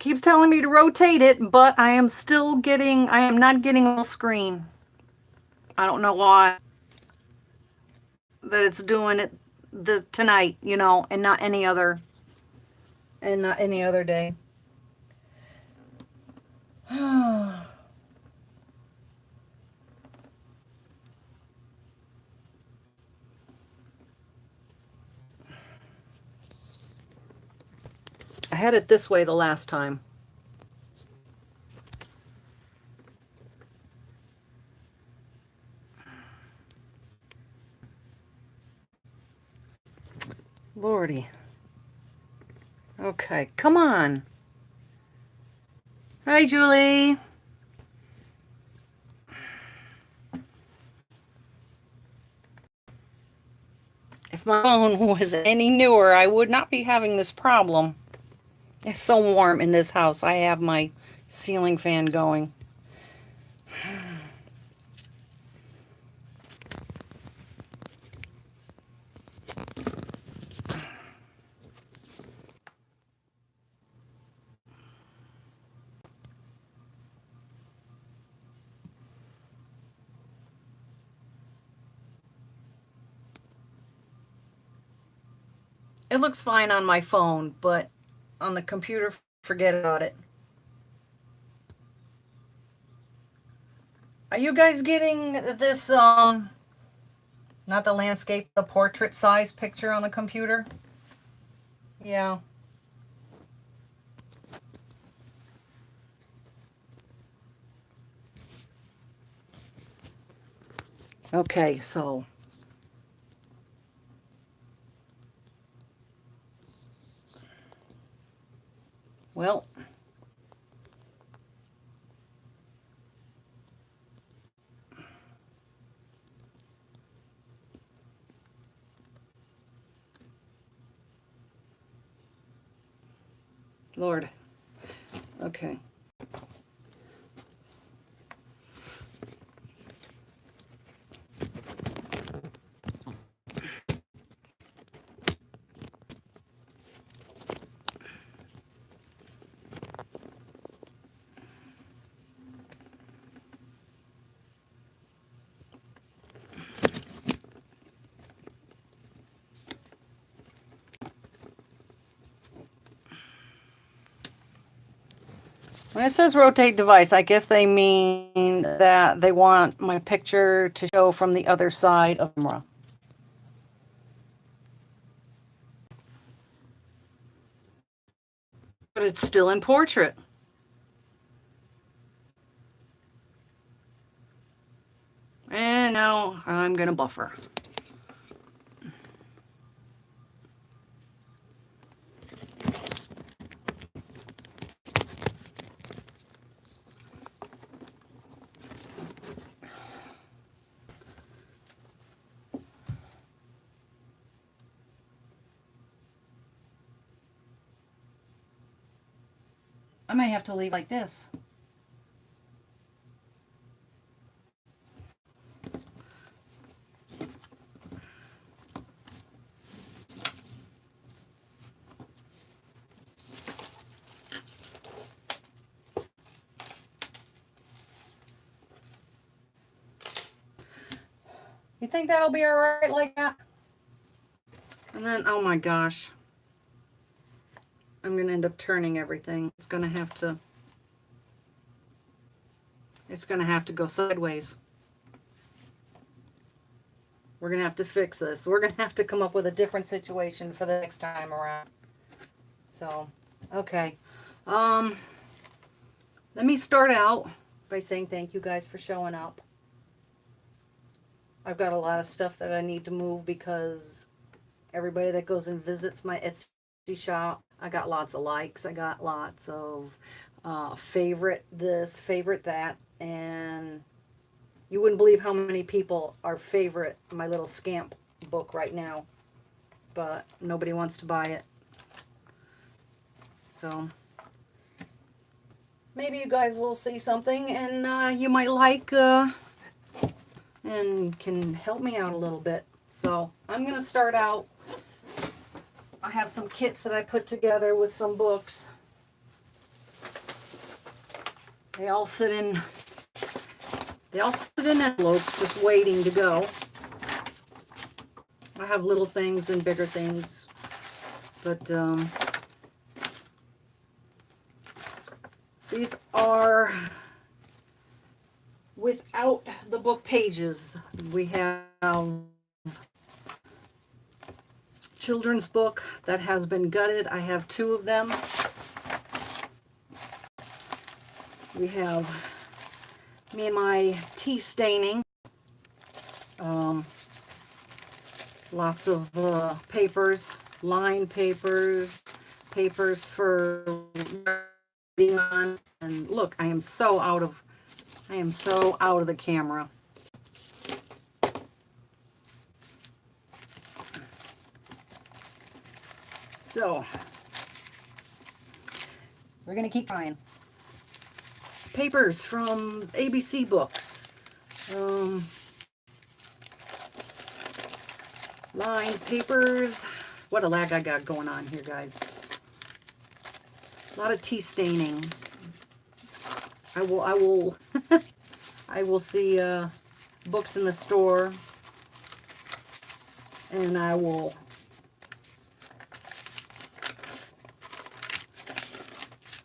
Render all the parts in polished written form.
Keeps telling me to rotate it, but I am not getting all screen. I don't know why that it's doing it tonight, and not any other day. I had it this way the last time. Lordy. Okay, come on. Hi, Julie. If my phone was any newer, I would not be having this problem. It's so warm in this house. I have my ceiling fan going. It looks fine on my phone, but on the computer, forget about it. Are you guys getting this, not the landscape, the portrait size picture on the computer? Yeah. Okay, so. Well. Lord. Okay. When it says rotate device, I guess they mean that they want my picture to show from the other side of the camera. But it's still in portrait. And now I'm going to buffer. I may have to leave like this. You think that'll be all right like that? And then, oh my gosh. I'm going to end up turning everything. It's going to have to go sideways. We're going to have to fix this. We're going to have to come up with a different situation for the next time around. So, okay. Let me start out by saying thank you guys for showing up. I've got a lot of stuff that I need to move because everybody that goes and visits my Etsy shop, I got lots of likes. I got lots of favorite this, favorite that, and you wouldn't believe how many people are favorite my little scamp book right now, but nobody wants to buy it. So maybe you guys will see something and you might like and can help me out a little bit. So I'm going to start out. I have some kits that I put together with some books. They all sit in envelopes just waiting to go. I have little things and bigger things, but these are without the book pages. We have children's book that has been gutted. I have 2 of them. We have me and my tea staining. Lots of papers, line papers, papers for writing on. And look, I am so out of the camera. So we're gonna keep trying. Papers from ABC Books. Lined papers. What a lag I got going on here, guys. A lot of tea staining. I will I will see books in the store, and I will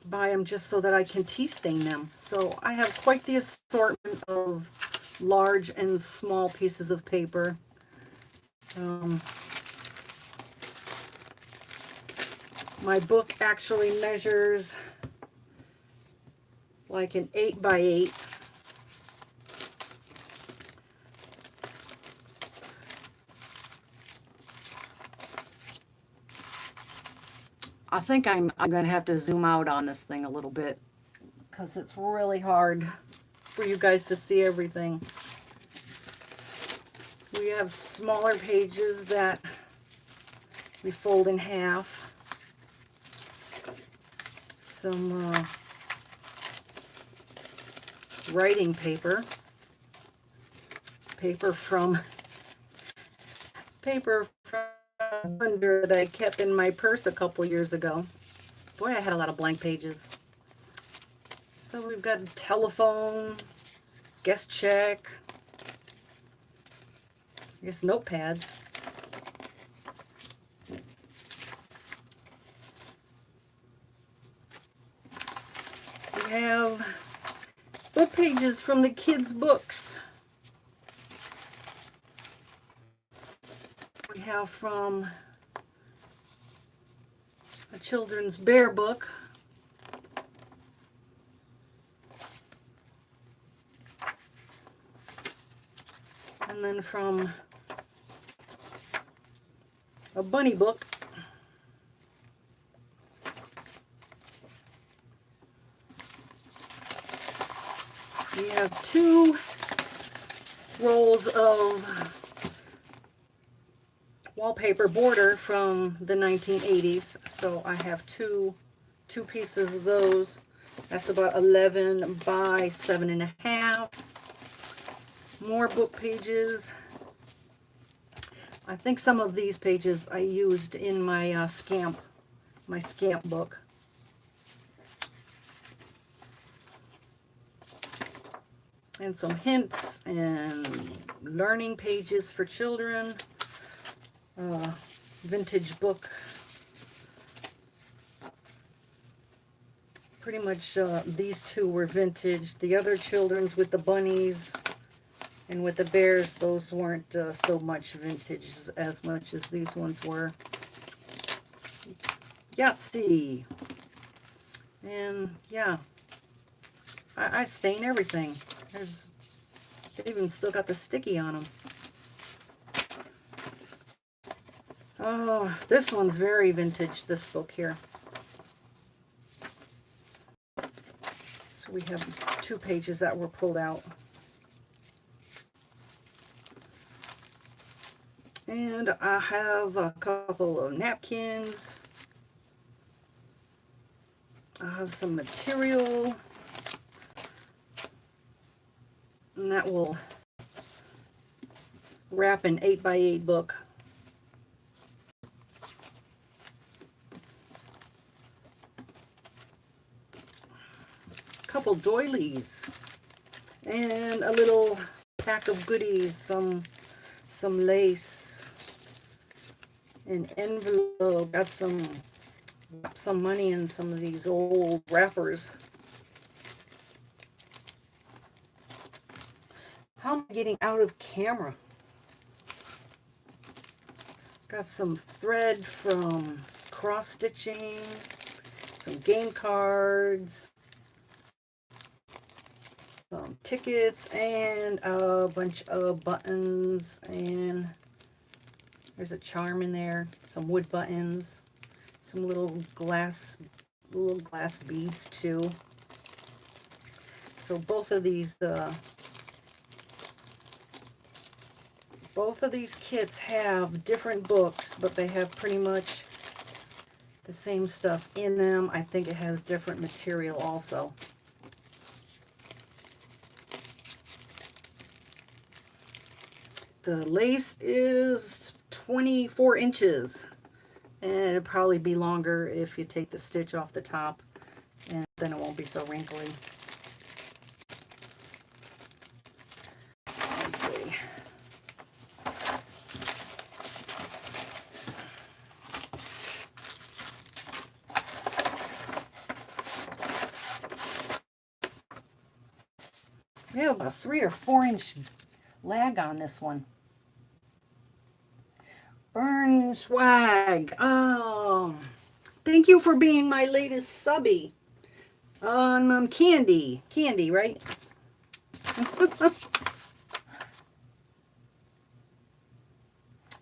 buy them just so that I can tea stain them. So I have quite the assortment of large and small pieces of paper. My book actually measures like an 8 by 8. I think I'm going to have to zoom out on this thing a little bit because it's really hard for you guys to see everything. We have smaller pages that we fold in half. Some writing paper. Paper from under that I kept in my purse a couple years ago. Boy, I had a lot of blank pages. So we've got telephone, guest check, I guess notepads. We have book pages from the kids' books. We have from a children's bear book. And then from a bunny book. We have 2 rolls of wallpaper border from the 1980s. So I have two pieces of those. That's about 11 by 7.5. More book pages. I think some of these pages I used in my Scamp book. And some hints and learning pages for children. Vintage book. Pretty much these 2 were vintage. The other children's with the bunnies and with the bears, those weren't so much vintage as much as these ones were. Yahtzee. And yeah, I stain everything. They even still got the sticky on them. Oh, this one's very vintage, this book here. So we have 2 pages that were pulled out. And I have a couple of napkins. I have some material. And that will wrap an 8 by 8 book. couple doilies and a little pack of goodies, some lace, an envelope, got some money in some of these old wrappers. How am I getting out of camera? Got some thread from cross stitching, some game cards, some tickets, and a bunch of buttons, and there's a charm in there, some wood buttons, some little glass beads too. So both of these kits have different books, but they have pretty much the same stuff in them. I think it has different material also. The lace is 24 inches, and it'll probably be longer if you take the stitch off the top, and then it won't be so wrinkly. Let's see. We have about a 3 or 4 inch lag on this one. Burn Swag. Oh, thank you for being my latest subby. Candy, right?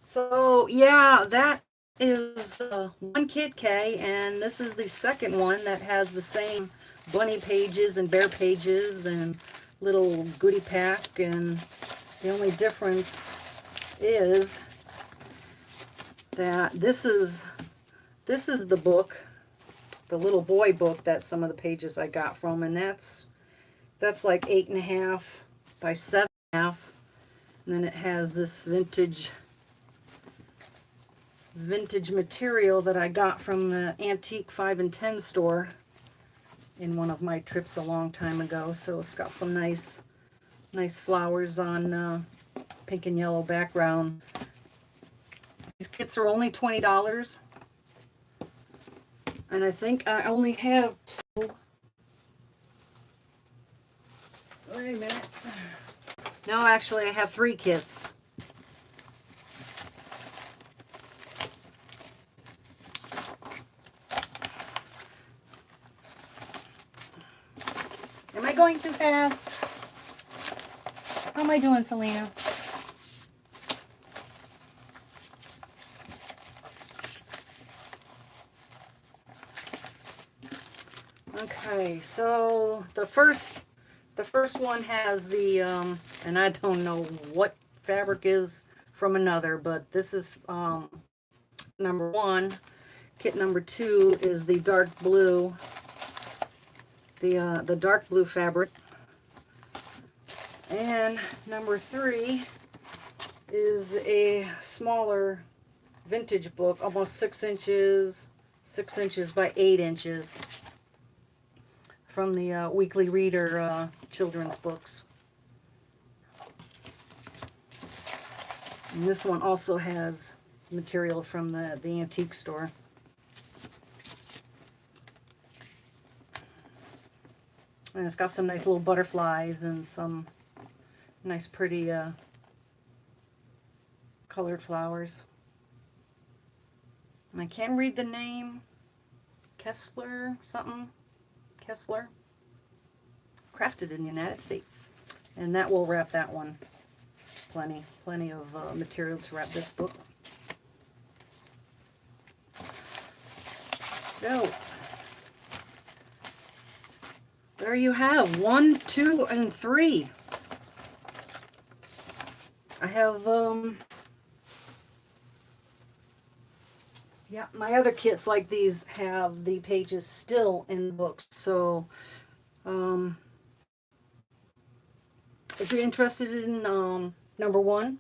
So yeah, that is one kit, Kay, and this is the second one that has the same bunny pages and bear pages and little goodie pack, and the only difference is that this is the book, the little boy book that some of the pages I got from, and that's like 8.5 by 7.5, and then it has this vintage material that I got from the Antique 5 and 10 store in one of my trips a long time ago. So it's got some nice flowers on pink and yellow background. These kits are only $20, and I think I only have 2. Wait a minute. No, actually I have 3 kits. Am I going too fast? How am I doing, Selena? Okay, so the first one has the and I don't know what fabric is from another, but this is number 1. Kit number 2 is the dark blue, the dark blue fabric, and number 3 is a smaller vintage book, almost 6 inches by 8 inches, from the Weekly Reader children's books. And this one also has material from the antique store. And it's got some nice little butterflies and some nice pretty colored flowers. And I can't read the name. Kessler something. Kessler. Crafted in the United States. And that will wrap that one. Plenty of material to wrap this book. So there you have 1, 2, and 3. I have yeah, my other kits like these have the pages still in the books. So if you're interested in number 1,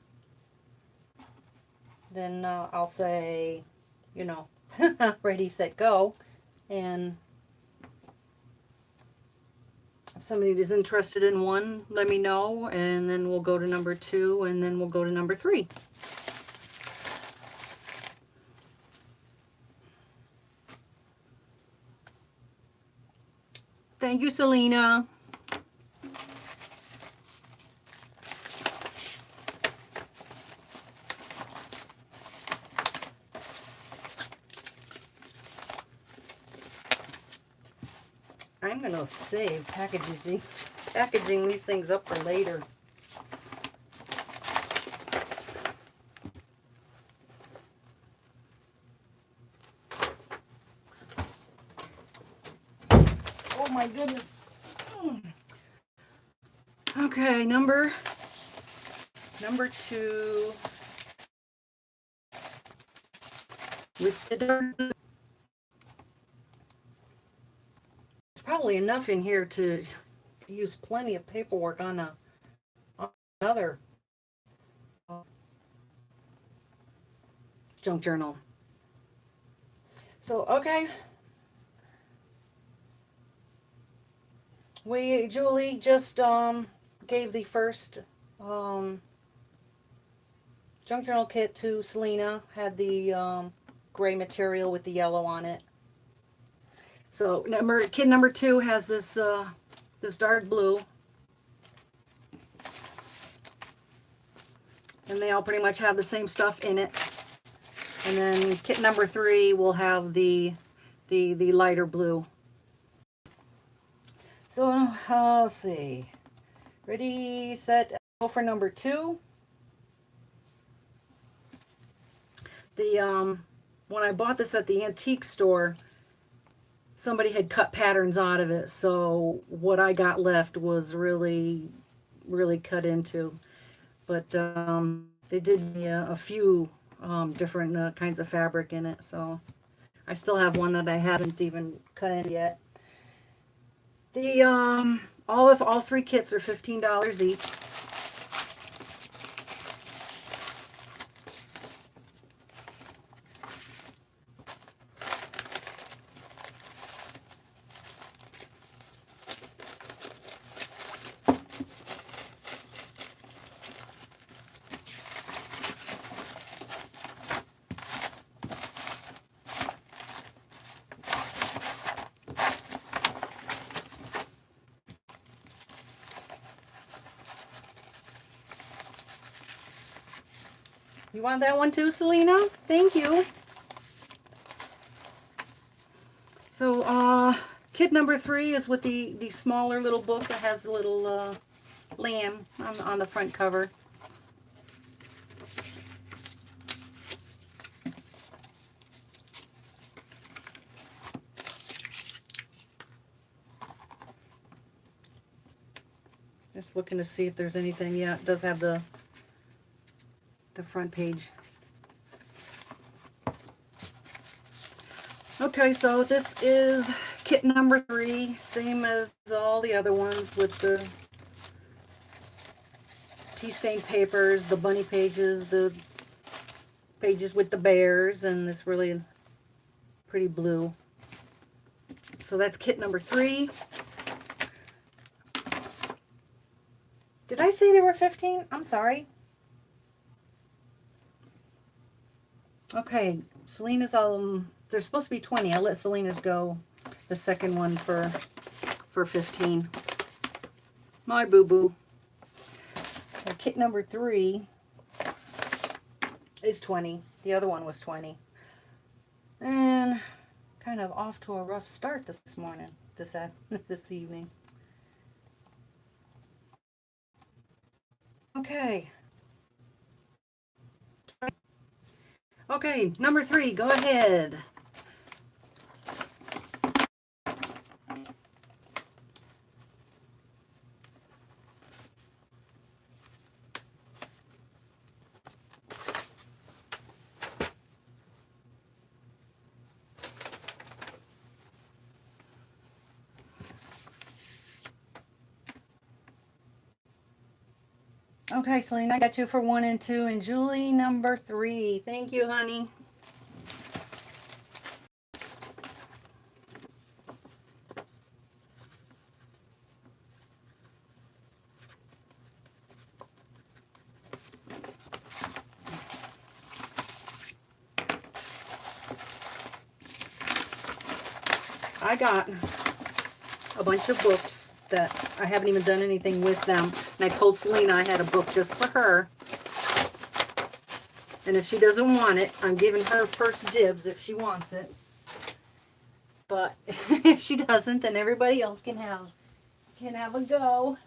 then I'll say, ready, set, go, and If somebody is interested in one, let me know, and then we'll go to number 2, and then we'll go to number 3. Thank you, Selena. I'm going to save packaging these things up for later. Oh my goodness. Okay, number 2. With the dark, there's probably enough in here to use plenty of paperwork on another junk journal. So, okay. Julie just gave the first junk journal kit to Selena, had the gray material with the yellow on it. So kit number 2 has this this dark blue, and they all pretty much have the same stuff in it. And then kit number 3 will have the lighter blue. So let's see. Ready, set, go for number 2. When I bought this at the antique store, somebody had cut patterns out of it, so what I got left was really cut into. But they did a few different kinds of fabric in it, so I still have one that I haven't even cut in yet. The all 3 kits are $15 each. You want that one too, Selena? Thank you. So, kit number 3 is with the smaller little book that has the little lamb on the front cover. Just looking to see if there's anything. Yeah, it does have the front page. Okay, so this is kit number 3, same as all the other ones, with the tea-stained papers, the bunny pages, the pages with the bears, and this really pretty blue. So that's kit number 3. Did I say they were 15? I'm sorry. Okay, Selena's they're supposed to be 20. I'll let Selena's go the second one for 15. My boo-boo. Kit number 3 is 20. The other one was 20. And kind of off to a rough start this morning, this evening. Okay. Okay, number 3, go ahead. Okay, Selena, I got you for 1 and 2, and Julie number 3. Thank you, honey. I got a bunch of books that I haven't even done anything with them. And I told Selena I had a book just for her. And if she doesn't want it, I'm giving her first dibs if she wants it. But if she doesn't, then everybody else can have a go.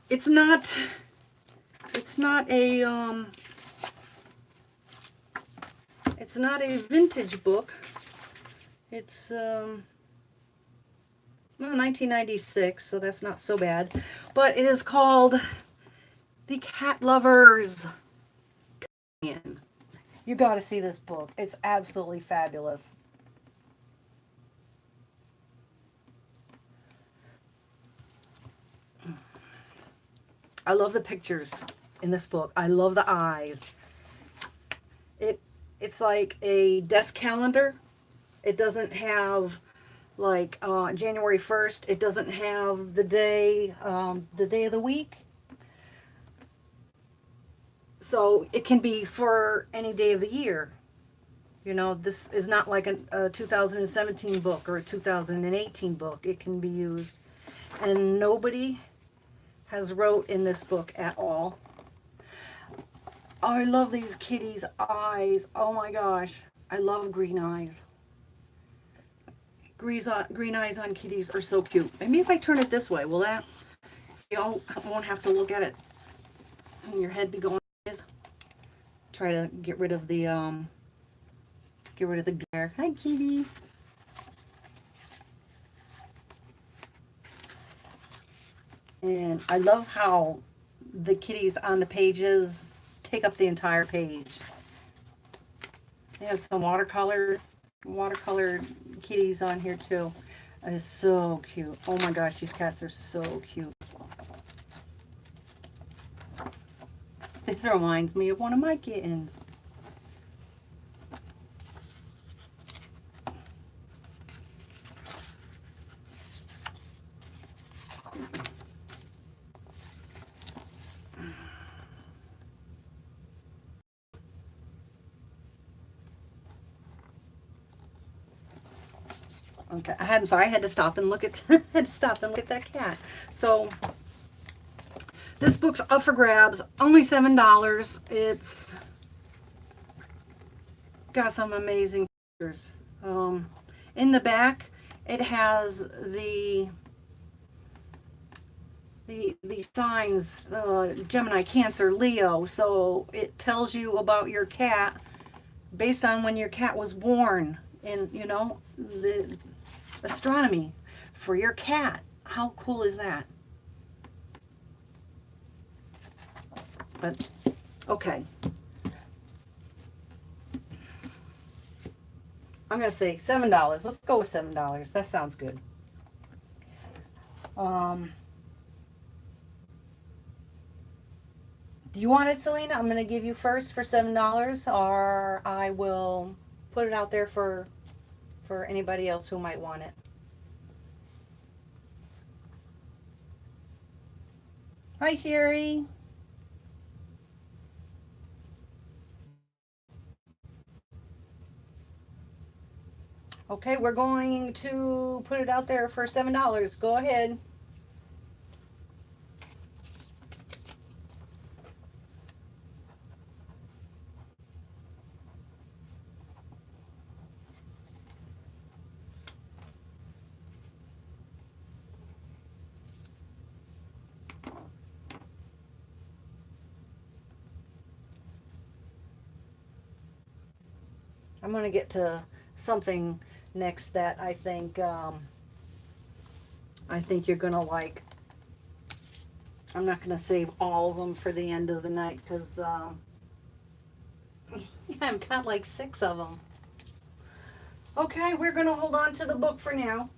It's not a vintage book. It's well, 1996, so that's not so bad. But it is called The Cat Lover's Companion. You got to see this book. It's absolutely fabulous. I love the pictures in this book. I love the eyes. It's like a desk calendar. It doesn't have like January 1st. It doesn't have the day of the week. So it can be for any day of the year. You know, this is not like a 2017 book or a 2018 book. It can be used. And nobody has wrote in this book at all. Oh, I love these kitties' eyes. Oh my gosh. I love green eyes. Green eyes on kitties are so cute. Maybe if I turn it this way, will that? See, I won't have to look at it. And your head be going. Try to get rid of the glare. Hi, kitty. And I love how the kitties on the pages take up the entire page. They have some watercolored kitties on here too. It is so cute. Oh my gosh, these cats are so cute. This reminds me of one of my kittens. Okay, I'm sorry, I had to stop and look at that cat. So this book's up for grabs, only $7. It's got some amazing pictures. In the back, it has the signs, Gemini, Cancer, Leo. So it tells you about your cat based on when your cat was born, and you know the astronomy for your cat. How cool is that? But okay, I'm gonna say $7. Let's go with $7. That sounds good. Do you want it, Selena? I'm gonna give you first for $7, or I will put it out there for anybody else who might want it. Hi, Sherry. Okay, we're going to put it out there for $7. Go ahead. I'm going to get to something next that I think you're going to like. I'm not going to save all of them for the end of the night because I've got like 6 of them. Okay, we're going to hold on to the book for now.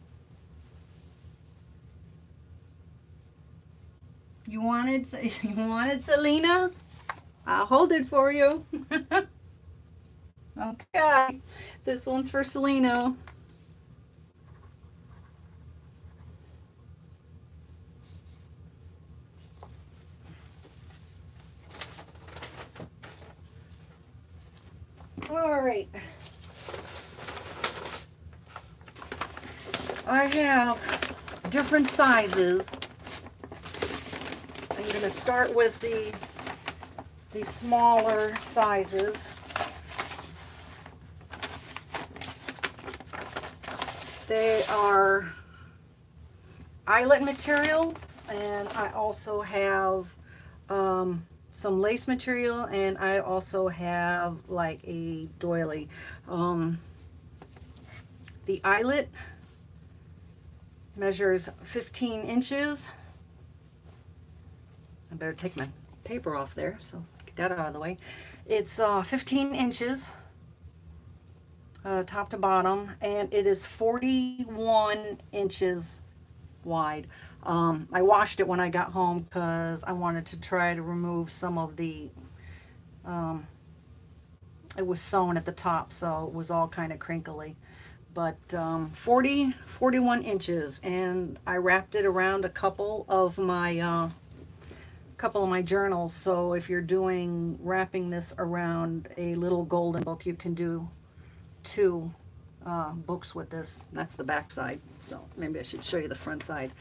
You wanted Selena? I'll hold it for you. Okay, this one's for Selena. All right. I have different sizes. I'm going to start with the smaller sizes. They are eyelet material, and I also have some lace material, and I also have like a doily. The eyelet measures 15 inches. I better take my paper off there, so get that out of the way. It's 15 inches top to bottom, and it is 41 inches wide. I washed it when I got home because I wanted to try to remove some of the, it was sewn at the top, so it was all kind of crinkly. But 41 inches, and I wrapped it around a couple of my journals. So if you're wrapping this around a little golden book, you can do 2 books with this. That's the back side, so maybe I should show you the front side.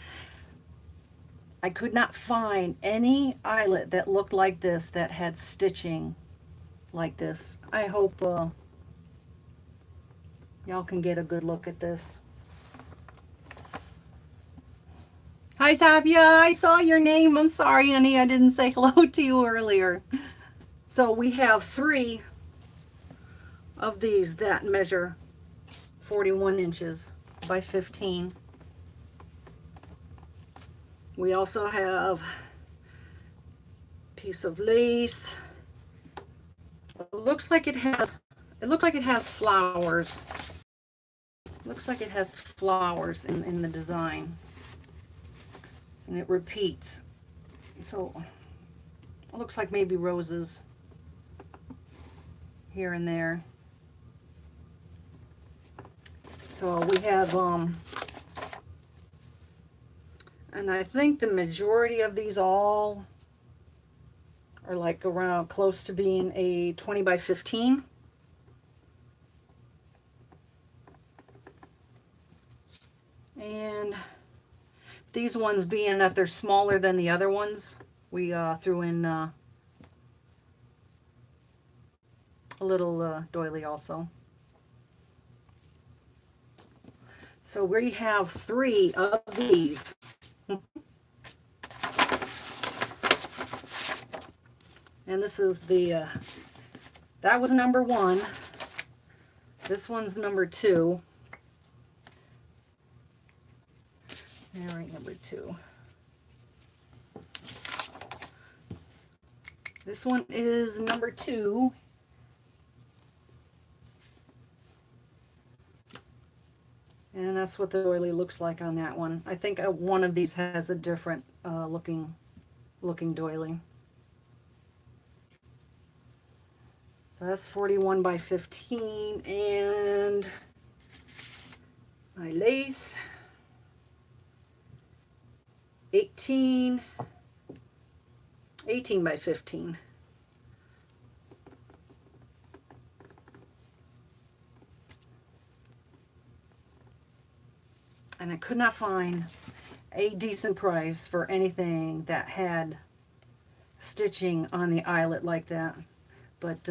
I could not find any eyelet that looked like this, that had stitching like this. I hope y'all can get a good look at this. Hi, Savia. I saw your name. I'm sorry, honey. I didn't say hello to you earlier. So we have 3 of these that measure 41 inches by 15. We also have a piece of lace. It looks like it has flowers. Looks like it has flowers in the design. And it repeats. So it looks like maybe roses here and there. So we have and I think the majority of these all are like around close to being a 20 by 15. And these ones, being that they're smaller than the other ones, we threw in a little doily also. So we have 3 of these. And this is the, that was number 1. This one's number 2. All right, number 2. This one is number 2. And that's what the doily looks like on that one. I think one of these has a different looking doily. So that's 41 by 15, and my lace, 18 by 15. And I could not find a decent price for anything that had stitching on the eyelet like that. But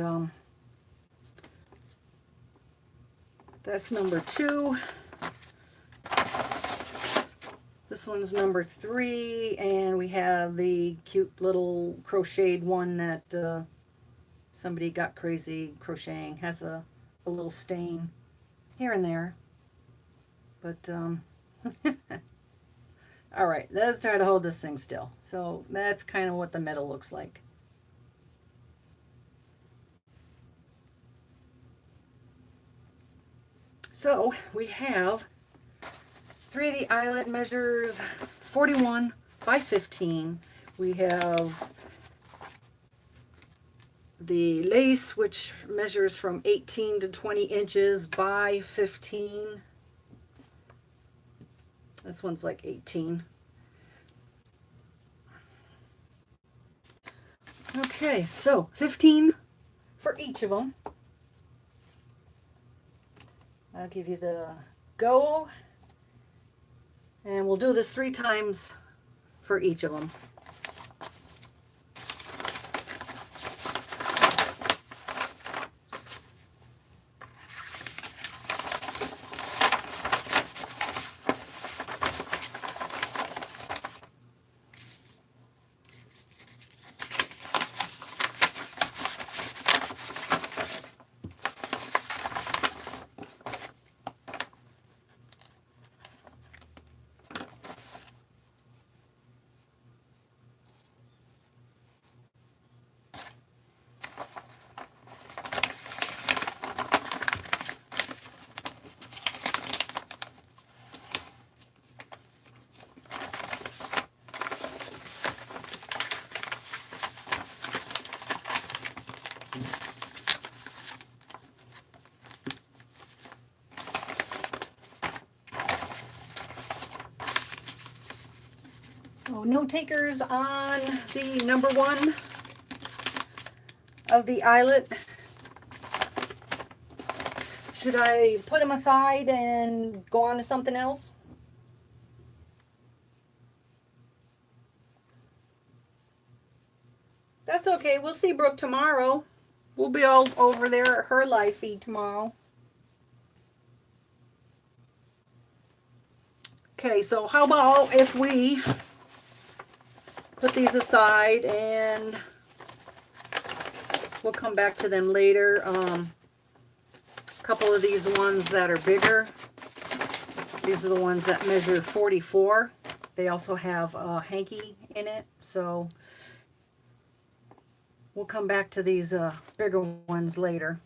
that's number 2. This one's number 3, and we have the cute little crocheted one that somebody got crazy crocheting. Has a little stain here and there. But all right, let's try to hold this thing still. So that's kind of what the metal looks like. So we have 3 of the eyelet measures 41 by 15. We have the lace, which measures from 18 to 20 inches by 15. This one's like 18. Okay, so 15 for each of them. I'll give you the go. And we'll do this 3 times for each of them. So no takers on the number 1 of the eyelet. Should I put them aside and go on to something else? That's okay. We'll see Brooke tomorrow. We'll be all over there at her live feed tomorrow. Okay, so how about if we put these aside and we'll come back to them later. A couple of these ones that are bigger. These are the ones that measure 44. They also have a hanky in it, so we'll come back to these bigger ones later.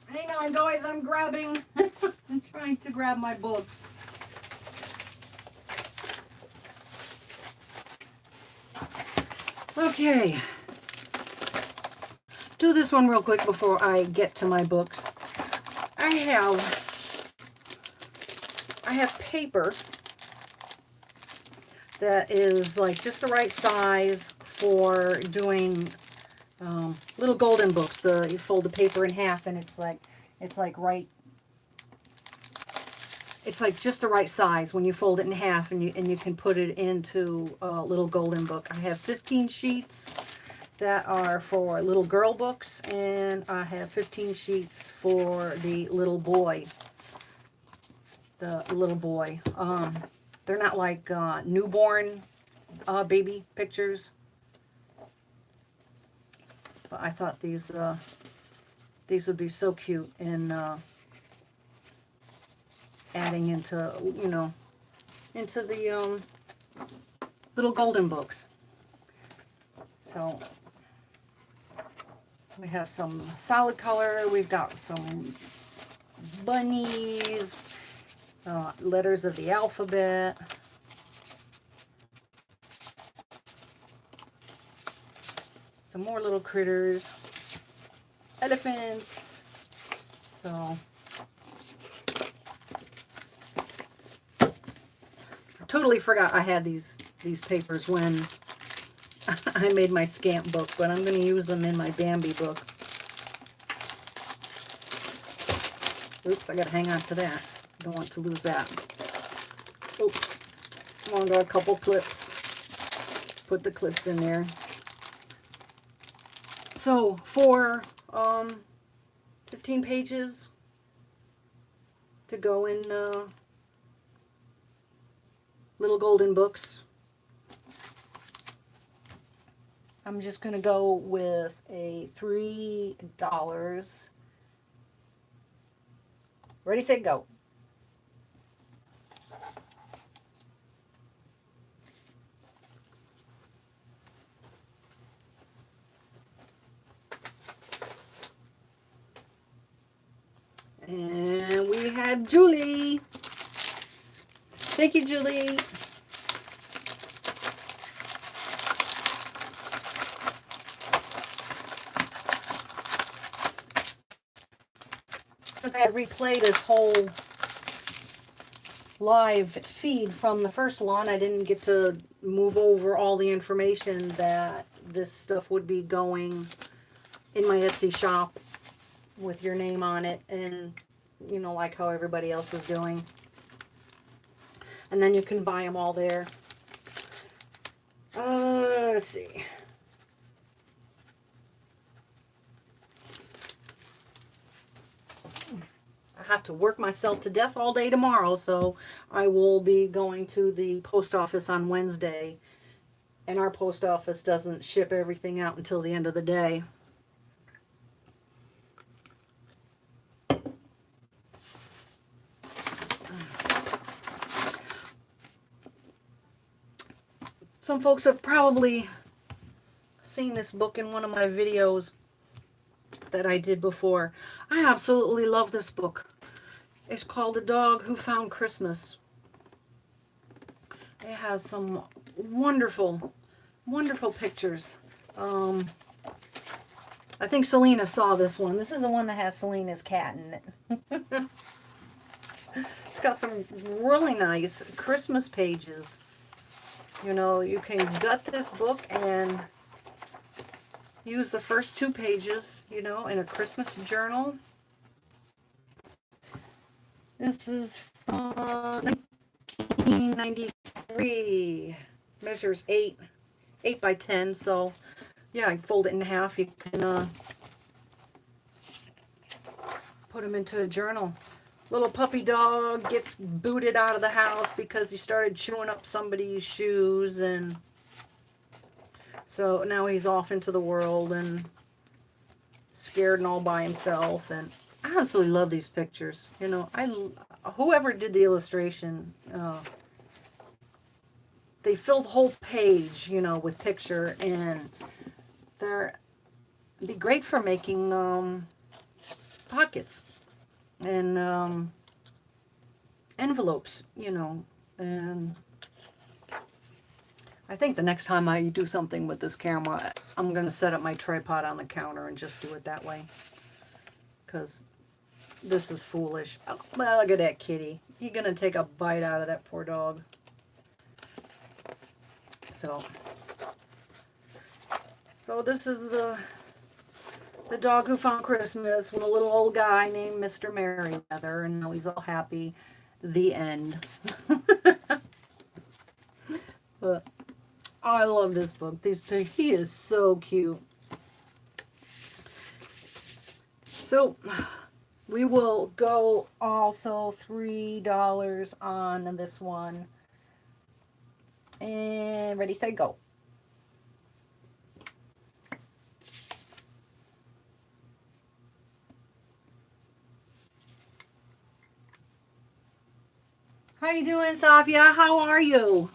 Hang on, guys, I'm grabbing, I'm trying to grab my books. Okay. Do this one real quick before I get to my books. I have paper that is like just the right size for doing little golden books. You fold the paper in half and it's like just the right size when you fold it in half, and you can put it into a little golden book. I have 15 sheets that are for little girl books, and I have 15 sheets for the little boy. They're not like newborn baby pictures, but I thought these would be so cute in adding into, into the little golden books. So we have some solid color. We've got some bunnies, letters of the alphabet. Some more little critters, elephants. So I totally forgot I had these papers when I made my Scamp book, but I'm going to use them in my Bambi book. Oops, I got to hang on to that. Don't want to lose that. Oops. Come on, got a couple clips. Put the clips in there. So for 15 pages to go in little golden books, I'm just going to go with a $3. Ready, set, go. And we have Julie. Thank you, Julie. Since I had to replay this whole live feed from the first one, I didn't get to move over all the information that this stuff would be going in my Etsy shop with your name on it, and you know, like how everybody else is doing. And then you can buy them all there. Let's see. I have to work myself to death all day tomorrow, so I will be going to the post office on Wednesday, and our post office doesn't ship everything out until the end of the day. Some folks have probably seen this book in one of my videos that I did before. I absolutely love this book. It's called The Dog Who Found Christmas. It has some wonderful, wonderful pictures. I think Selena saw this one. This is the one that has Selena's cat in it. It's got some really nice Christmas pages. You know, you can gut this book and use the first 2 pages, you know, in a Christmas journal. This is from 1993. Measures 8 by 10. So, yeah, I fold it in half. You can put them into a journal. Little puppy dog gets booted out of the house because he started chewing up somebody's shoes, and so now he's off into the world and scared and all by himself. And I absolutely love these pictures. You know, whoever did the illustration, they filled the whole page, you know, with picture, and they'd be great for making pockets and envelopes, you know. And I think the next time I do something with this camera, I'm going to set up my tripod on the counter and just do it that way, because this is foolish. Oh, well, look at that kitty. He's going to take a bite out of that poor dog. So this is the Dog Who Found Christmas with a little old guy named Mr. Merryweather, and now he's all happy. The end. But I love this book. He is so cute. So we will go also $3 on this one. And ready, set, go. How you doing, Safia? How are you?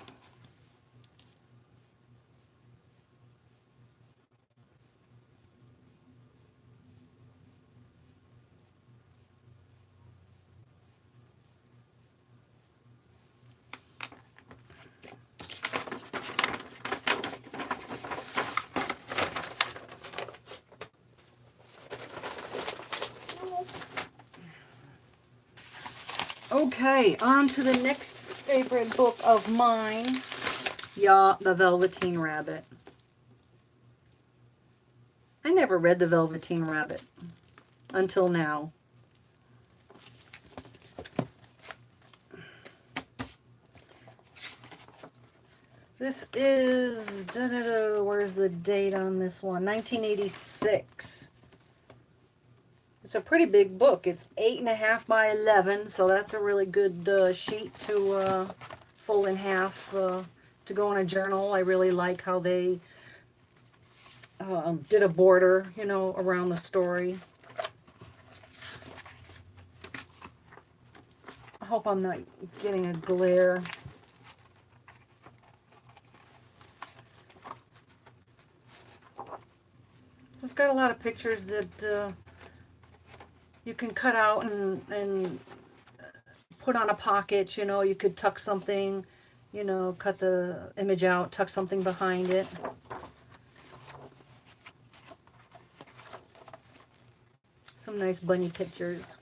Okay, on to the next favorite book of mine. Yeah, The Velveteen Rabbit. I never read The Velveteen Rabbit until now. This is, where's the date on this one? 1986. It's a pretty big book. It's 8.5 by 11, so that's a really good sheet to fold in half to go in a journal. I really like how they did a border, you know, around the story. I hope I'm not getting a glare. It's got a lot of pictures that you can cut out and put on a pocket, you know, you could tuck something, you know, cut the image out, tuck something behind it. Some nice bunny pictures.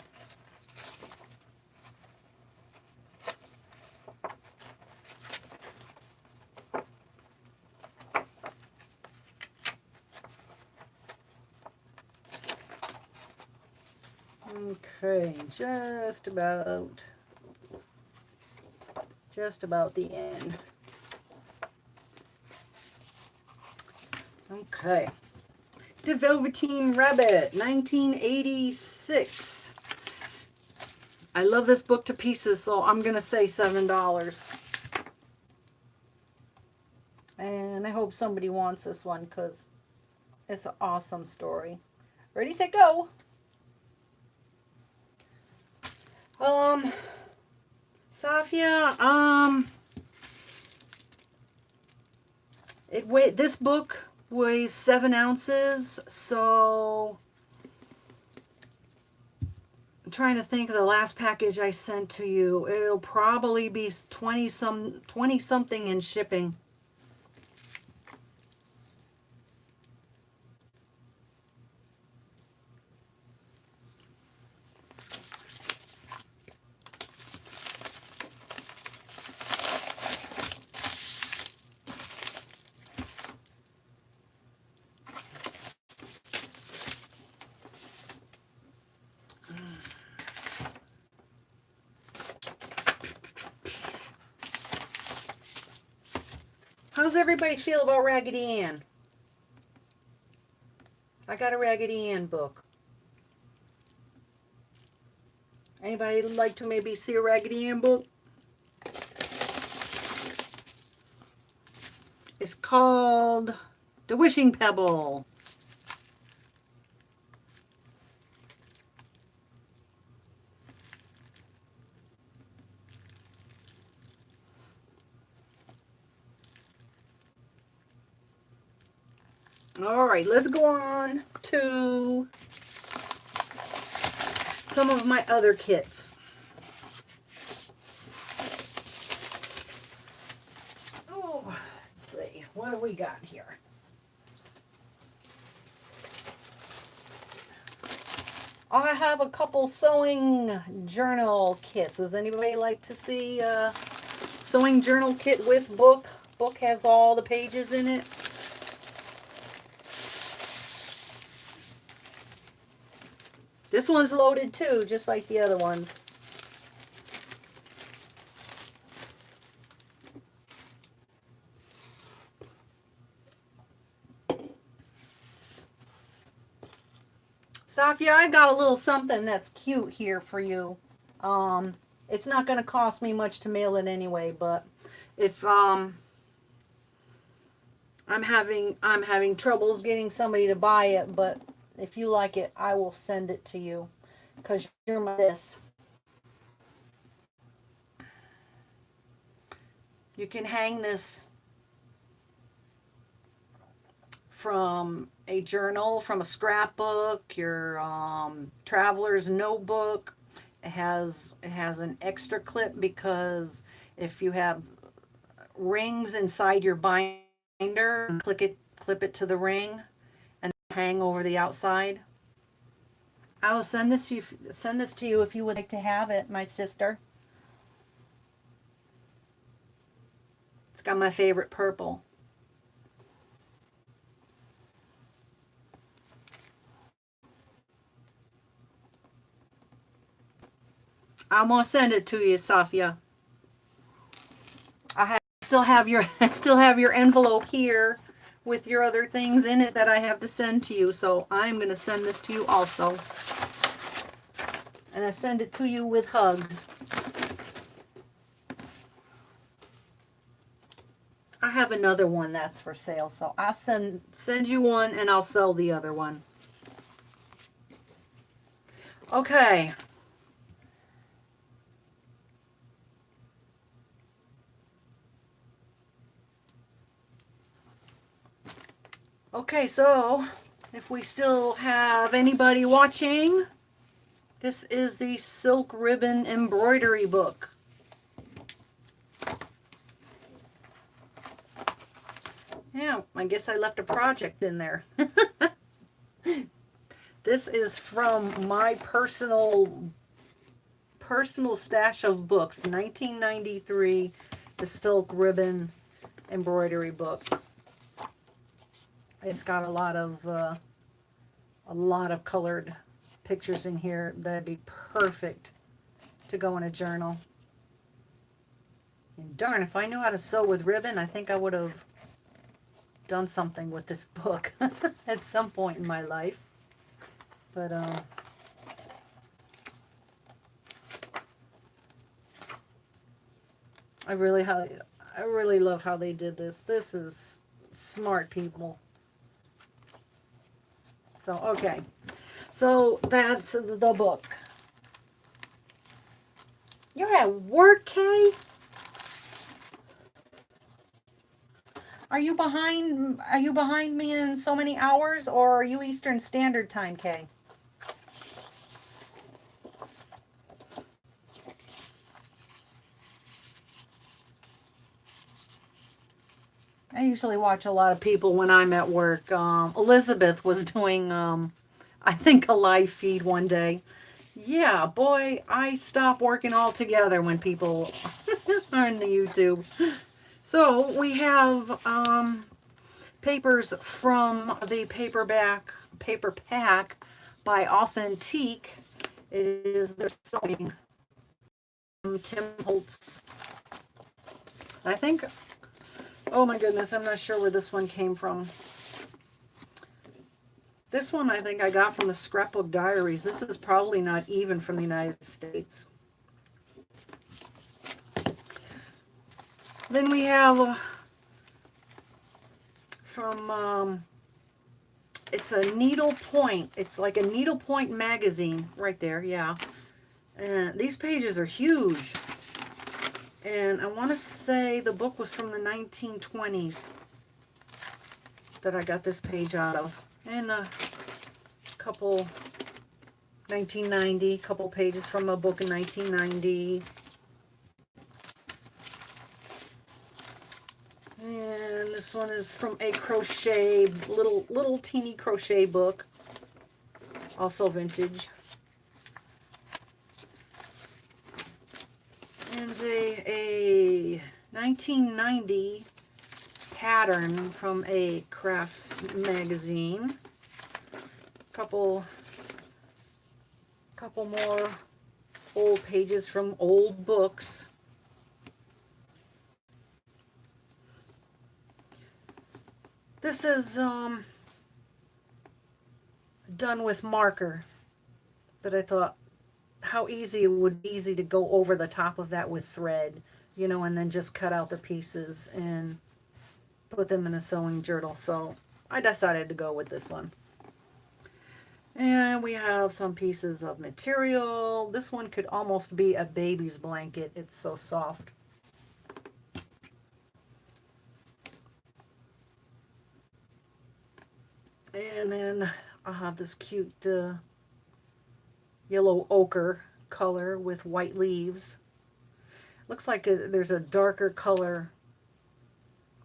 Okay, just about the end. Okay. The Velveteen Rabbit, 1986. I love this book to pieces, so I'm going to say $7. And I hope somebody wants this one because it's an awesome story. Ready, set, go. Safia, this book weighs 7 ounces, so I'm trying to think of the last package I sent to you. It'll probably be 20 something in shipping. How's everybody feel about Raggedy Ann? I got a Raggedy Ann book. Anybody like to maybe see a Raggedy Ann book? It's called The Wishing Pebble. All right, let's go on to some of my other kits. Oh, let's see. What do we got here? I have a couple sewing journal kits. Does anybody like to see a sewing journal kit with book? Book has all the pages in it. This one's loaded too, just like the other ones. Safia, I got a little something that's cute here for you. It's not going to cost me much to mail it anyway, but if I'm having troubles getting somebody to buy it, but if you like it, I will send it to you because you're my sis. You can hang this from a journal, from a scrapbook, your traveler's notebook. It has an extra clip because if you have rings inside your binder, clip it to the ring and hang over the outside. I will send this to you if you would like to have it, my sister. It's got my favorite purple. I'm gonna send it to you, Safia. I still have your envelope here with your other things in it that I have to send to you. So I'm gonna send this to you also, and I send it to you with hugs. I have another one that's for sale, so I'll send you one and I'll sell the other one. Okay. Okay, so if we still have anybody watching, This is the Silk Ribbon Embroidery Book. Yeah, I guess I left a project in there. This is from my personal stash of books, 1993, the Silk Ribbon Embroidery Book. It's got a lot of colored pictures in here. That'd be perfect to go in a journal. And darn, if I knew how to sew with ribbon, I think I would have done something with this book at some point in my life. But I really love how they did this. This is smart people. So, okay. So, that's the book. You're at work, Kay? Are you behind me in so many hours, or are you Eastern Standard Time, Kay? I usually watch a lot of people when I'm at work. Elizabeth was doing, I think, a live feed one day. Yeah, boy, I stop working altogether when people are on the YouTube. So we have papers from the paper pack by Authentique. It is their sewing. Tim Holtz. I think, oh my goodness, I'm not sure where this one came from. This one I think I got from the Scrapbook Diaries. This is probably not even from the United States. Then we have from, it's a Needlepoint. It's like a Needlepoint magazine right there, yeah. And these pages are huge. And I want to say the book was from the 1920s that I got this page out of. And a couple, 1990, couple pages from a book in 1990. And this one is from a crochet, little teeny crochet book. Also vintage. And a 1990 pattern from a crafts magazine. Couple more old pages from old books. This is done with marker, but I thought how easy it would be to go over the top of that with thread, you know, and then just cut out the pieces and put them in a sewing journal. So I decided to go with this one. And we have some pieces of material. This one could almost be a baby's blanket. It's so soft. And then I have this cute yellow ochre color with white leaves. Looks like there's a darker color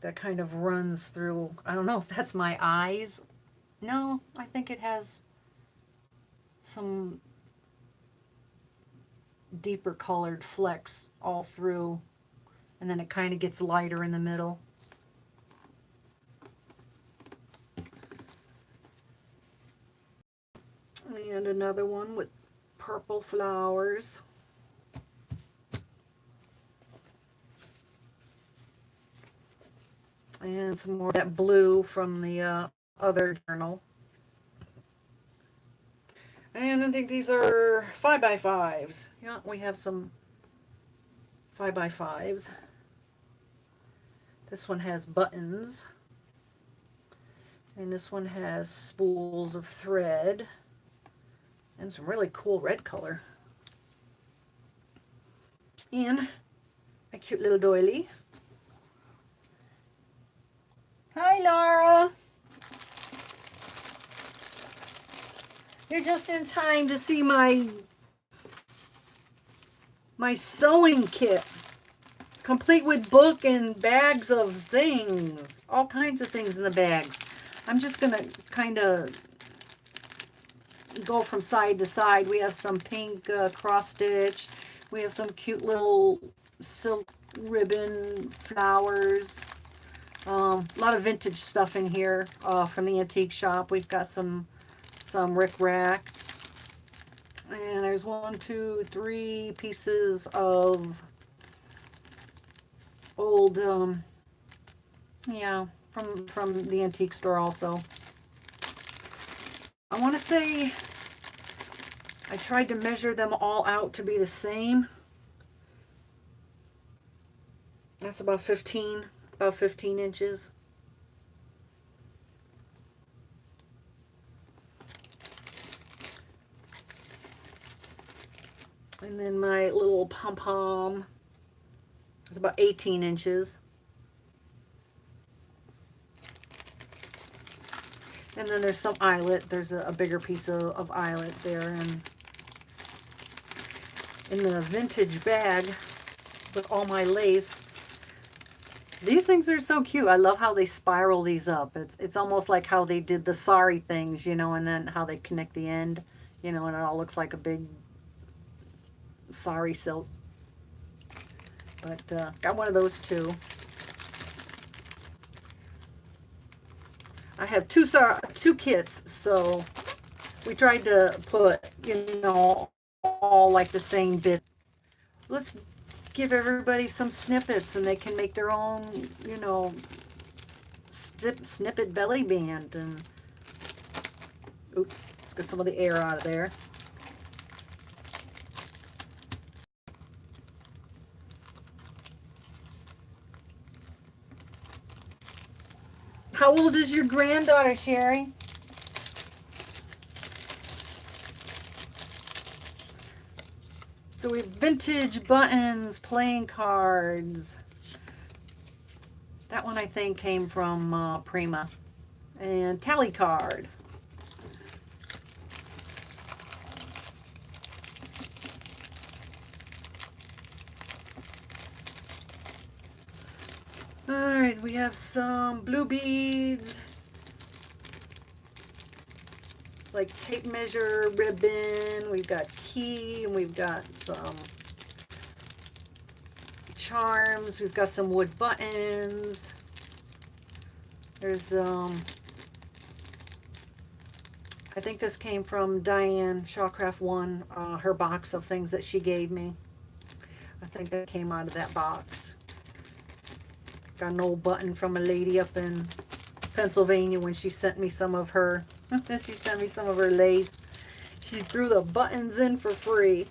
that kind of runs through. I don't know if that's my eyes. No, I think it has some deeper colored flecks all through, and then it kind of gets lighter in the middle. And another one with purple flowers. And some more of that blue from the other journal. And I think these are 5x5s. Yeah, we have some 5x5s. This one has buttons. And this one has spools of thread. And some really cool red color. And a cute little doily. Hi, Laura. You're just in time to see my my sewing kit, complete with book and bags of things, all kinds of things in the bags. I'm just going to kind of go from side to side. We have some pink cross stitch. We have some cute little silk ribbon flowers. A lot of vintage stuff in here from the antique shop. We've got some Rick Rack. And there's 1, 2, 3 pieces of old, yeah, from the antique store also. I want to say I tried to measure them all out to be the same. That's about 15 inches. And then my little pom-pom is about 18 inches. And then there's some eyelet. There's a bigger piece of eyelet there. And in the vintage bag with all my lace, these things are so cute. I love how they spiral these up. It's almost like how they did the sari things, you know, and then how they connect the end, you know, and it all looks like a big sari silk. But got one of those too. I have two kits, so we tried to put, you know, all like the same bit. Let's give everybody some snippets and they can make their own, you know, snippet belly band. And oops, let's get some of the air out of there. How old is your granddaughter, Sherry? So we have vintage buttons, playing cards. That one I think came from Prima. And tally card. Alright, we have some blue beads, like tape measure ribbon. We've got key, and we've got some charms. We've got some wood buttons. There's I think this came from Diane Shawcraft One, her box of things that she gave me. I think that came out of that box. Got an old button from a lady up in Pennsylvania when she sent me some of her, she sent me some of her lace. She threw the buttons in for free.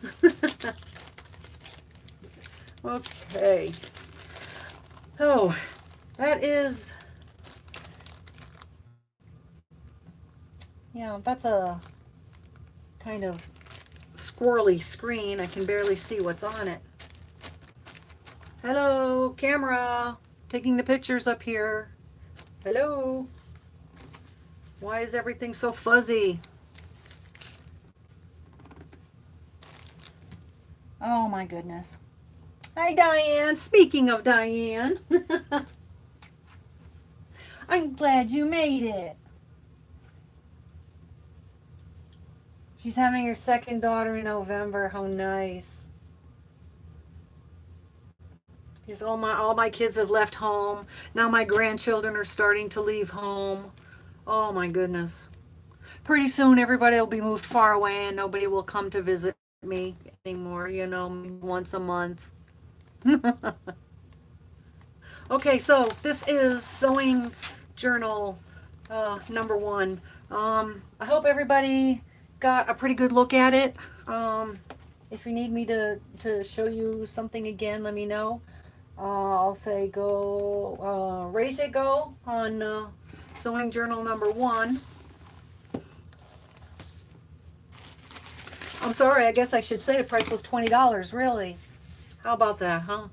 Okay. Oh, that is, yeah, that's a kind of squirrely screen. I can barely see what's on it. Hello, camera. Taking the pictures up here. Hello. Why is everything so fuzzy? Oh my goodness. Hi, Diane. Speaking of Diane. I'm glad you made it. She's having her second daughter in November. How nice. Because all my kids have left home. Now my grandchildren are starting to leave home. Oh my goodness. Pretty soon everybody will be moved far away and nobody will come to visit me anymore, you know, once a month. Okay, so this is Sewing Journal number 1. I hope everybody got a pretty good look at it. If you need me to show you something again, let me know. I'll say go, ready, set, go on Sewing Journal number 1. I'm sorry, I guess I should say the price was $20, really. How about that, huh?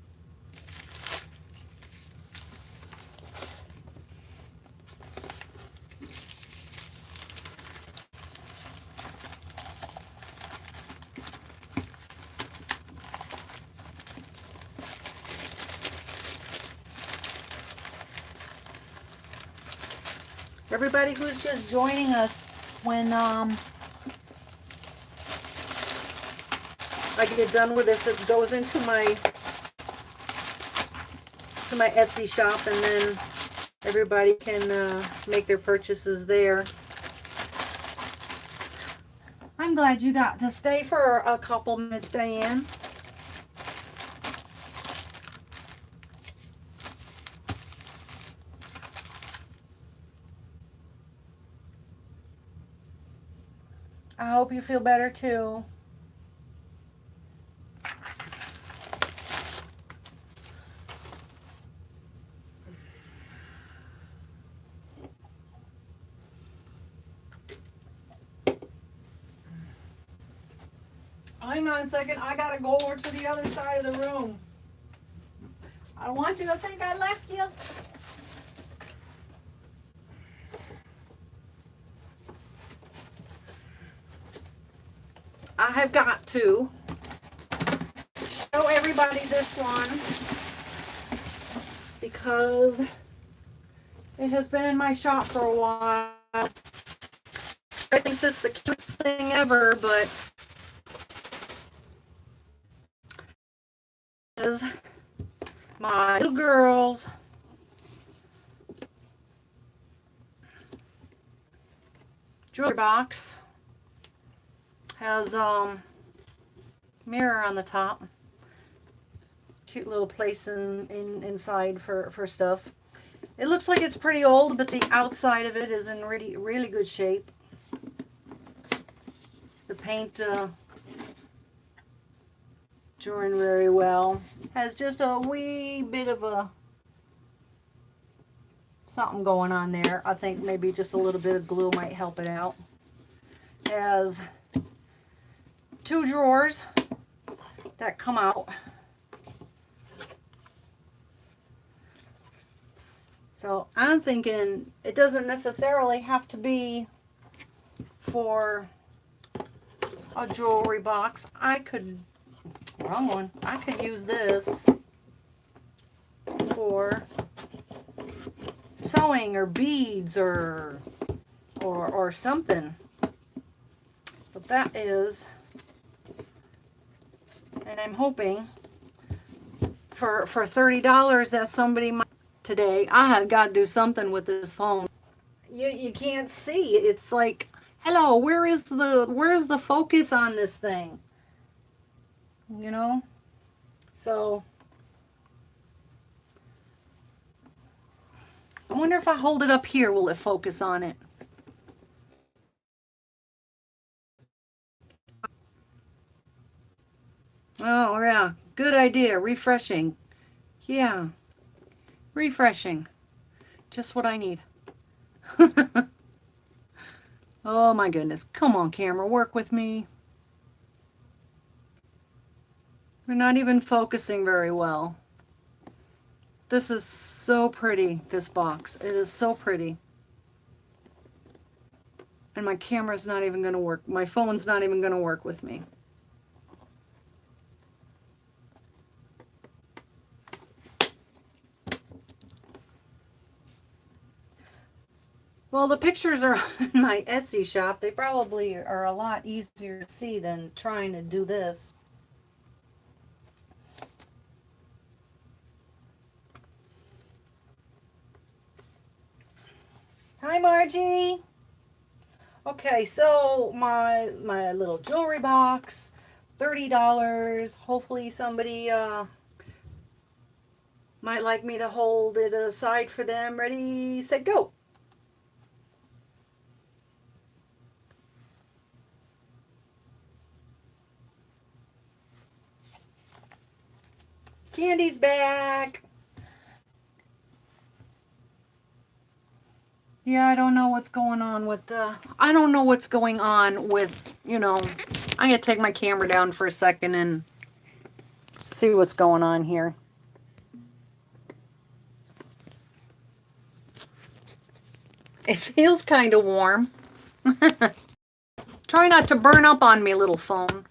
everybody who's just joining us, when I get done with this, it goes into my Etsy shop, and then everybody can make their purchases there. I'm glad you got to stay for a couple minutes, Diane. I hope you feel better too. Hang on a second, I gotta go over to the other side of the room. I don't want you to think I left you. I have got to show everybody this one because it has been in my shop for a while. I think it's the cutest thing ever, but is my little girl's jewelry box. Has mirror on the top. Cute little place inside for stuff. It looks like it's pretty old, but the outside of it is in really good shape. The paint drawing very well. Has just a wee bit of a something going on there. I think maybe just a little bit of glue might help it out. Has 2 drawers that come out. So I'm thinking it doesn't necessarily have to be for a jewelry box. I could, wrong one, I could use this for sewing or beads or something. So that is, and I'm hoping for $30 that somebody might. Today I had got to do something with this phone. You can't see. It's like, hello, where's the focus on this thing? You know? So I wonder if I hold it up here, will it focus on it? Oh yeah, good idea. Refreshing. Yeah. Refreshing. Just what I need. Oh my goodness. Come on, camera. Work with me. We're not even focusing very well. This is so pretty, this box. It is so pretty. And my camera's not even going to work. My phone's not even going to work with me. Well, the pictures are in my Etsy shop. They probably are a lot easier to see than trying to do this. Hi, Margie. Okay, so my little jewelry box, $30. Hopefully somebody might like me to hold it aside for them. Ready, set, go. Candy's back. Yeah, I don't know what's going on with you know, I'm going to take my camera down for a second and see what's going on here. It feels kind of warm. Try not to burn up on me, little phone.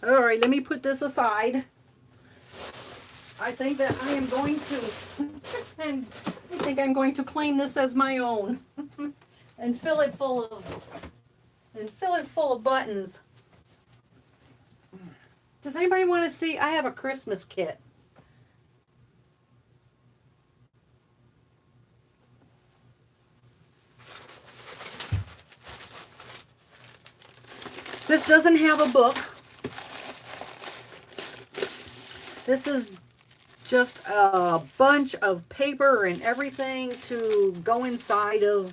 All right, let me put this aside. I think that I am going to, I think I'm going to claim this as my own and fill it full of buttons. Does anybody want to see? I have a Christmas kit. This doesn't have a book. This is just a bunch of paper and everything to go inside of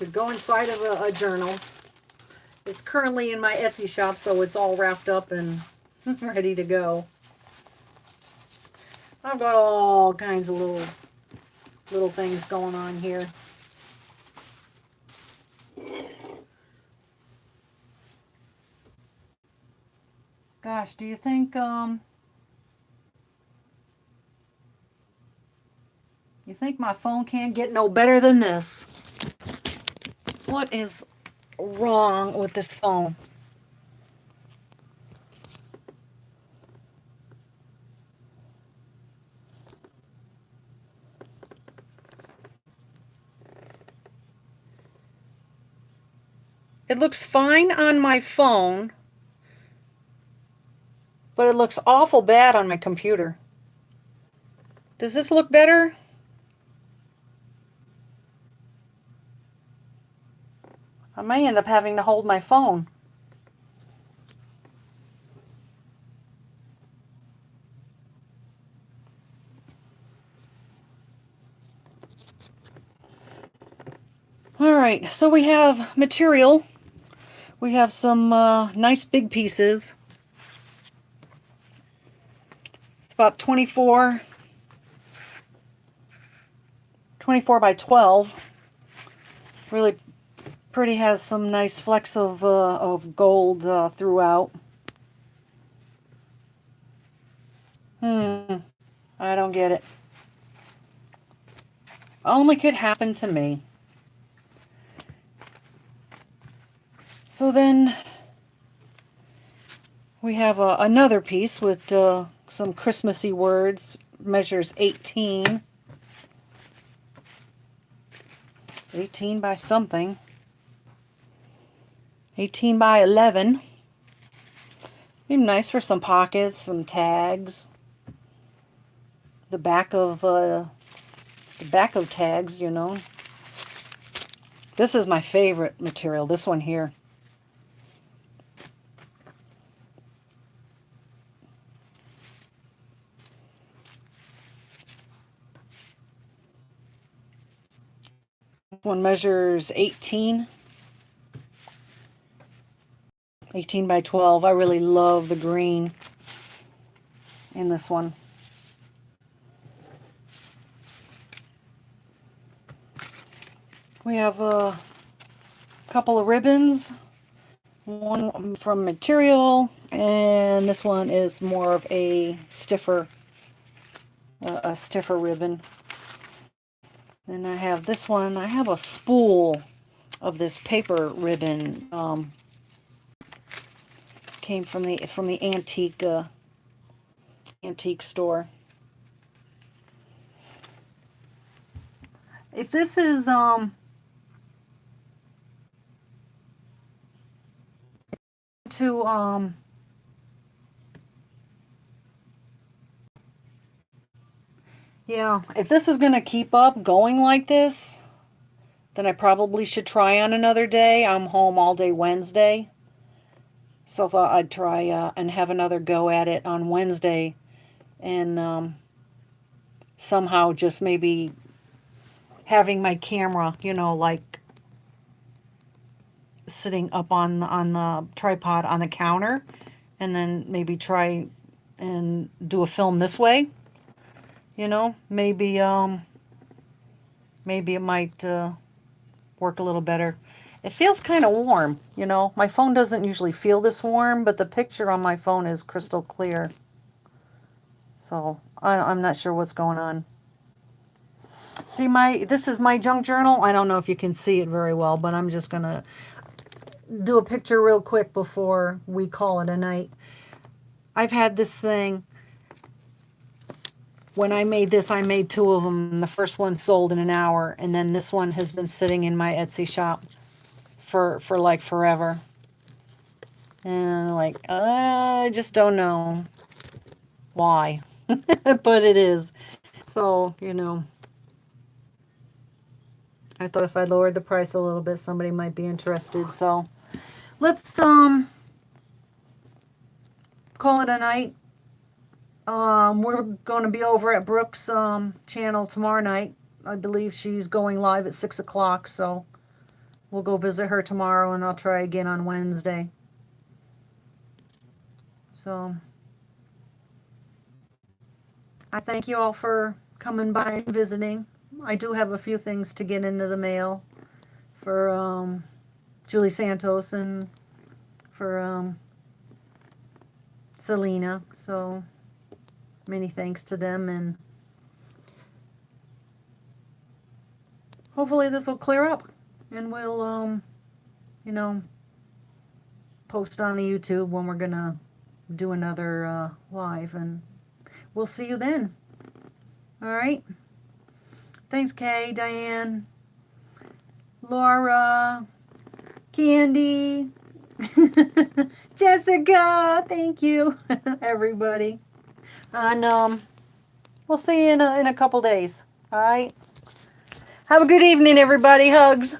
a journal. It's currently in my Etsy shop, so it's all wrapped up and ready to go. I've got all kinds of little things going on here. Gosh, do you think my phone can't get no better than this? What is wrong with this phone? It looks fine on my phone, but it looks awful bad on my computer. Does this look better? I may end up having to hold my phone. All right, so we have material. We have some nice big pieces. It's about 24 by 12. Really pretty, has some nice flecks of gold throughout. I don't get it. Only could happen to me. So then we have another piece with some Christmassy words. Measures 18 by something. 18 by 11. Be nice for some pockets, some tags. The back of tags, you know. This is my favorite material, this one here. This one measures 18 by 12. I really love the green in this one. We have a couple of ribbons, one from material, and this one is more of a stiffer ribbon. Then I have this one. I have a spool of this paper ribbon. Came from the antique store. If this is yeah, if this is going to keep up going like this, then I probably should try on another day. I'm home all day Wednesday. So I thought I'd try and have another go at it on Wednesday. And somehow just maybe having my camera, you know, like sitting up on the tripod on the counter. And then maybe try and do a film this way. You know, maybe it might work a little better. It feels kind of warm, you know. My phone doesn't usually feel this warm, but the picture on my phone is crystal clear. So I'm not sure what's going on. See, this is my junk journal. I don't know if you can see it very well, but I'm just gonna do a picture real quick before we call it a night. I've had this thing. When I made this, I made 2 of them. The first one sold in an hour, and then this one has been sitting in my Etsy shop for like forever. And like, I just don't know why, but it is. So, you know, I thought if I lowered the price a little bit, somebody might be interested. So let's call it a night. We're going to be over at Brooke's channel tomorrow night. I believe she's going live at 6 o'clock, so we'll go visit her tomorrow, and I'll try again on Wednesday. So I thank you all for coming by and visiting. I do have a few things to get into the mail for Julie Santos and for Selena. So many thanks to them, and hopefully this will clear up, and we'll you know, post on the YouTube when we're gonna do another live, and we'll see you then. All right. Thanks, Kay, Diane, Laura, Candy, Jessica. Thank you, everybody. And we'll see you in a couple days. All right. Have a good evening, everybody. Hugs.